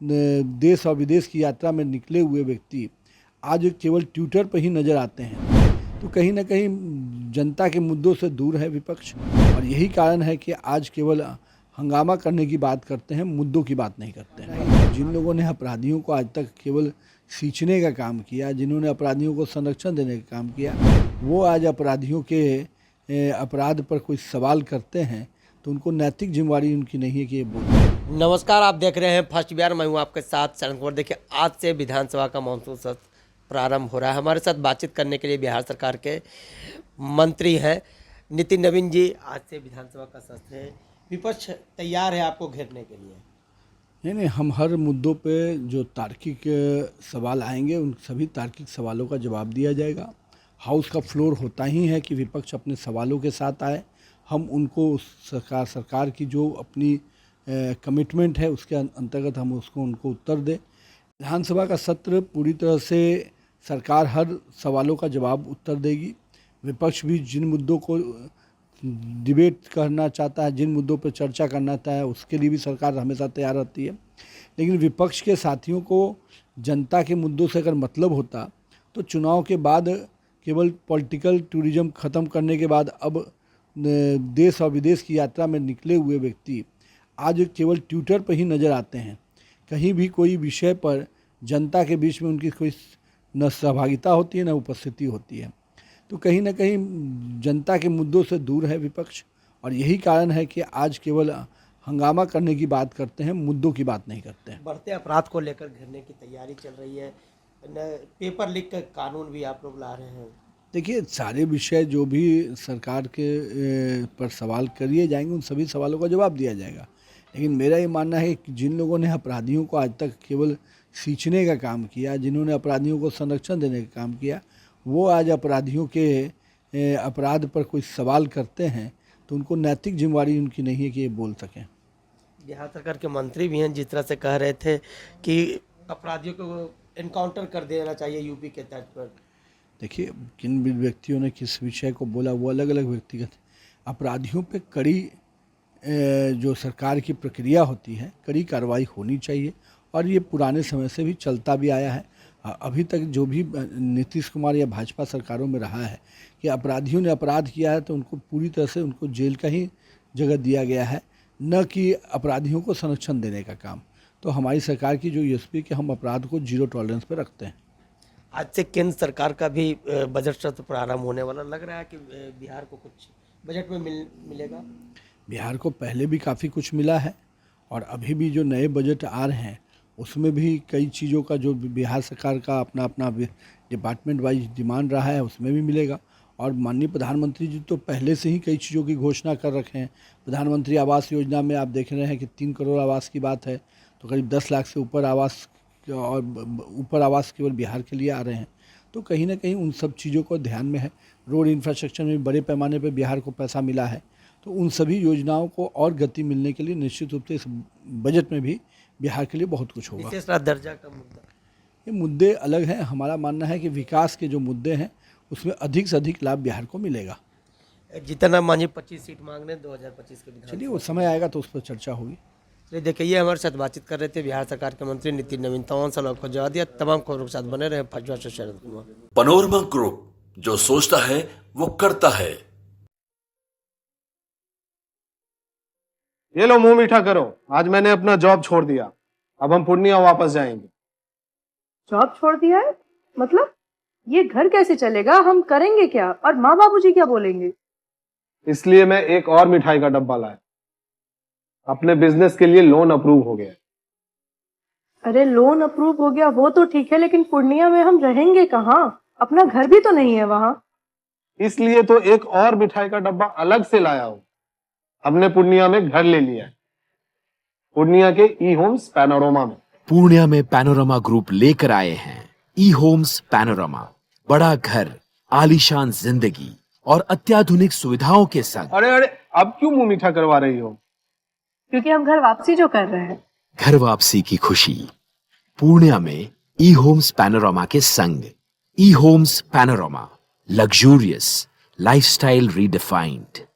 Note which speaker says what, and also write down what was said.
Speaker 1: देश और विदेश की यात्रा में निकले हुए व्यक्ति आज केवल ट्विटर पर ही नज़र आते हैं। तो कहीं ना कहीं जनता के मुद्दों से दूर है विपक्ष, और यही कारण है कि आज केवल हंगामा करने की बात करते हैं, मुद्दों की बात नहीं करते हैं। जिन लोगों ने अपराधियों को आज तक केवल सींचने का काम किया, जिन्होंने अपराधियों को संरक्षण देने का काम किया, वो आज अपराधियों के अपराध पर कोई सवाल करते हैं तो उनको नैतिक जिम्मेवारी उनकी नहीं है कि ये बोलें।
Speaker 2: नमस्कार, आप देख रहे हैं फर्स्ट बिहार। मैं हूं आपके साथ शरण कुमार। देखिए, आज से विधानसभा का मानसून सत्र प्रारंभ हो रहा है। हमारे साथ बातचीत करने के लिए बिहार सरकार के मंत्री हैं नितिन नवीन जी। आज से विधानसभा का सत्र है, विपक्ष तैयार है आपको घेरने के लिए?
Speaker 1: नहीं, हम हर मुद्दों पे जो तार्किक सवाल आएंगे उन सभी तार्किक सवालों का जवाब दिया जाएगा। हाउस का फ्लोर होता ही है कि विपक्ष अपने सवालों के साथ आए, हम उनको सरकार की जो अपनी कमिटमेंट है उसके अंतर्गत हम उनको उत्तर दें। विधानसभा का सत्र पूरी तरह से सरकार हर सवालों का जवाब उत्तर देगी। विपक्ष भी जिन मुद्दों को डिबेट करना चाहता है, जिन मुद्दों पर चर्चा करना चाहता है, उसके लिए भी सरकार हमेशा तैयार रहती है। लेकिन विपक्ष के साथियों को जनता के मुद्दों से अगर मतलब होता तो चुनाव के बाद केवल पॉलिटिकल टूरिज्म ख़त्म करने के बाद अब देश और विदेश की यात्रा में निकले हुए व्यक्ति आज केवल ट्विटर पर ही नज़र आते हैं। कहीं भी कोई विषय पर जनता के बीच में उनकी कोई न सहभागिता होती है न उपस्थिति होती है। तो कहीं ना कहीं जनता के मुद्दों से दूर है विपक्ष, और यही कारण है कि आज केवल हंगामा करने की बात करते हैं, मुद्दों की बात नहीं करते हैं।
Speaker 2: बढ़ते अपराध को लेकर घेरने की तैयारी चल रही है, पेपर लीक का कानून भी आप लोग ला रहे हैं।
Speaker 1: देखिए, सारे विषय जो भी सरकार के पर सवाल करिए जाएंगे उन सभी सवालों का जवाब दिया जाएगा। लेकिन मेरा ये मानना है कि जिन लोगों ने अपराधियों को आज तक केवल सींचने का काम किया, जिन्होंने अपराधियों को संरक्षण देने का काम किया, वो आज अपराधियों के अपराध पर कोई सवाल करते हैं तो उनको नैतिक जिम्मेवारी उनकी नहीं है कि ये बोल सकें।
Speaker 2: बिहार सरकार के मंत्री भी हैं, जिस तरह से कह रहे थे कि अपराधियों को एनकाउंटर कर देना चाहिए यूपी के तर्ज पर।
Speaker 1: देखिए, किन भी व्यक्तियों ने किस विषय को बोला वो अलग अलग व्यक्तिगत। अपराधियों पे कड़ी जो सरकार की प्रक्रिया होती है, कड़ी कार्रवाई होनी चाहिए, और ये पुराने समय से भी चलता भी आया है। अभी तक जो भी नीतीश कुमार या भाजपा सरकारों में रहा है कि अपराधियों ने अपराध किया है तो उनको पूरी तरह से उनको जेल का ही जगह दिया गया है, न कि अपराधियों को संरक्षण देने का काम। तो हमारी सरकार की जो यूएसपी कि हम अपराध को जीरो टॉलरेंस पर रखते हैं।
Speaker 2: आज से केंद्र सरकार का भी बजट सत्र प्रारंभ होने वाला, लग रहा है कि बिहार को कुछ बजट में मिलेगा।
Speaker 1: बिहार को पहले भी काफ़ी कुछ मिला है, और अभी भी जो नए बजट आ रहे हैं उसमें भी कई चीज़ों का जो बिहार सरकार का अपना अपना डिपार्टमेंट वाइज डिमांड रहा है उसमें भी मिलेगा। और माननीय प्रधानमंत्री जी तो पहले से ही कई चीज़ों की घोषणा कर रखे हैं। प्रधानमंत्री आवास योजना में आप देख रहे हैं कि 3 करोड़ आवास की बात है, तो करीब 10 लाख से ऊपर आवास और ऊपर आवास केवल बिहार के लिए आ रहे हैं। तो कहीं ना कहीं उन सब चीज़ों को ध्यान में है। रोड इंफ्रास्ट्रक्चर में बड़े पैमाने पर बिहार को पैसा मिला है, तो उन सभी योजनाओं को और गति मिलने के लिए निश्चित रूप से इस बजट में भी बिहार के लिए बहुत कुछ होगा।
Speaker 2: विशेष दर्जा का मुद्दा,
Speaker 1: ये मुद्दे अलग हैं। हमारा मानना है कि विकास के जो मुद्दे हैं उसमें अधिक से अधिक लाभ बिहार को मिलेगा।
Speaker 2: जितना मांझी 25 सीट मांग रहे 2025 के विधान।
Speaker 1: चलिए, वो समय आएगा तो उस पर चर्चा होगी।
Speaker 2: चलिए, देखिए, ये हमारे साथ बातचीत कर रहे थे बिहार सरकार के मंत्री नितिन नवीन। तमाम सवालों को जवाब दिया। तमाम खबरों के साथ बने रहे फर्स्ट से शरद कुमार।
Speaker 3: पैनोरमा ग्रुप, जो सोचता है वो करता है।
Speaker 4: ये लो, मुंह मीठा करो। आज मैंने अपना जॉब छोड़ दिया, अब हम पूर्णिया वापस जाएंगे।
Speaker 5: जॉब छोड़ दिया है? मतलब ये घर कैसे चलेगा? हम करेंगे क्या? और माँ बाबूजी क्या बोलेंगे?
Speaker 4: इसलिए मैं एक और मिठाई का डब्बा लाया। अपने बिजनेस के लिए लोन अप्रूव हो गया।
Speaker 5: अरे, लोन अप्रूव हो गया वो तो ठीक है, लेकिन पूर्णिया में हम रहेंगे कहाँ? अपना घर भी तो नहीं है वहाँ।
Speaker 4: इसलिए तो एक और मिठाई का डब्बा अलग से लाया हूँ। हमने पूर्णिया में घर ले लिया है, पूर्णिया के ई होम्स पैनोरमा में।
Speaker 6: पूर्णिया में पैनोरमा ग्रुप लेकर आए हैं ई होम्स पैनोरमा। बड़ा घर, आलीशान जिंदगी और अत्याधुनिक सुविधाओं के संग।
Speaker 4: अरे, अब क्यों मुंह मीठा करवा रही हो?
Speaker 5: क्योंकि हम घर वापसी जो कर रहे हैं।
Speaker 6: घर वापसी की खुशी पूर्णिया में ई होम्स पैनोरमा के संग। ई homes panorama, luxurious lifestyle redefined.